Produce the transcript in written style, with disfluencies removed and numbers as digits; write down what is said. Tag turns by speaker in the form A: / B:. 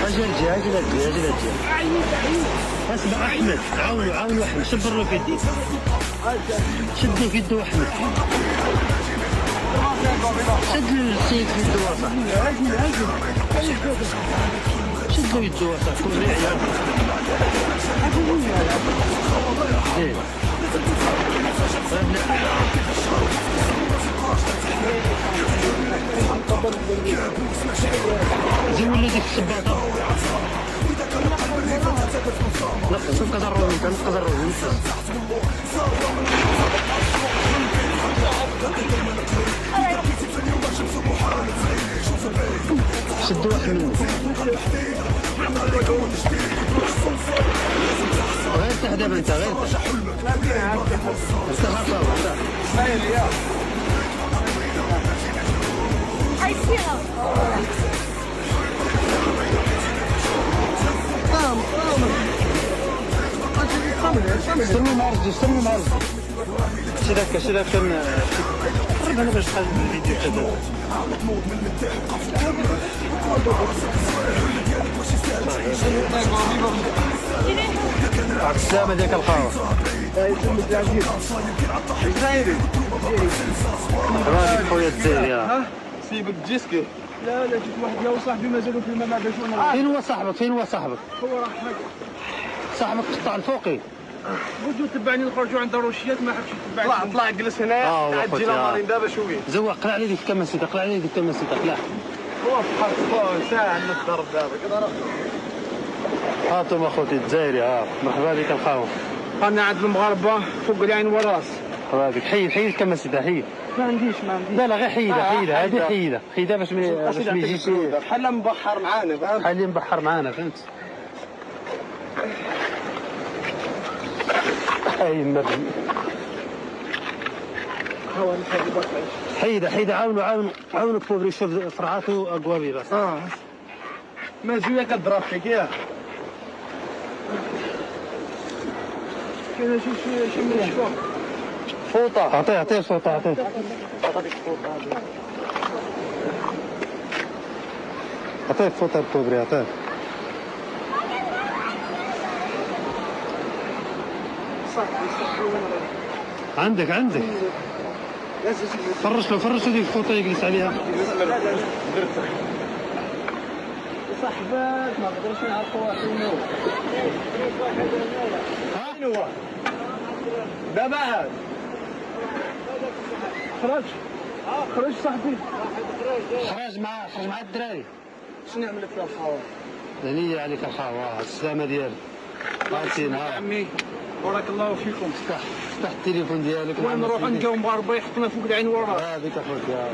A: اجي اسمع احمد، عاونوا احمد، شبر له في يديه، شدوا في يده احمد، شد السيف في يده واسع، شد له يده واسع، كون يا زين زي ولا ديك السباطة نبقى زروني شدوا واحد منه غير تهدب انت غير استنوا معرض شي ذاك كان قرب انا باش نخرج الفيديو كذا السلامة ديك الخاوة هذيك خويا الزيري
B: سيبك جيسكي. لا جيت واحد يا وصاحبي مازالوا في الماء باش وانا.
A: فين هو صاحبك؟
B: هو راه حاجة
A: صاحبك قطع الفوقي.
B: بدو تبعني نخرجوا عند الروشيات ما حبش يتبعني. طلع جلس هنايا عاد تجينا مارين دابا شويه.
A: زوق قلع عليه ديك الكماسيده قلع.
B: هو بحال ساعه نضرب دابا كذا راه.
A: هاتم اخوتي الجزائري مرحبا بك الخاوة.
B: انا عند المغاربه فوق العين والراس.
A: مرحبا بك. حيد الكماسيده حيد.
B: ما عنديش.
A: لا غير حيدها هذه حيدها باش ما يجيش
B: بحال مبحر معانا فهمت.
A: بحال مبحر معانا فهمت. اي مرحبا. حيدة عاونوا بوبري يشوف فرعاتو اقوابي بس.
B: ما زويه كضرب فيك ياك. كاين شي مشفى.
A: فوطة عطيه فوطة
B: عطيك فوطة هذه.
A: عطيه فوطة بوبري عطيه. عندك فرش له ديك الفوطه يجلس عليها.
B: صاحبات ما نقدرش نعرفوا فين هو. دابا عاد خرج صاحبي.
A: خرج مع الدراري.
B: شنو نعمل لك الخاوه؟
A: هنية عليك الخاوة. السلامة ديالك. عارفين
B: عمي بارك الله فيكم.
A: افتح التليفون ديالك.
B: نروح نلقاو مغاربه يحطنا فوق العين وراه.
A: هذيك اخوتي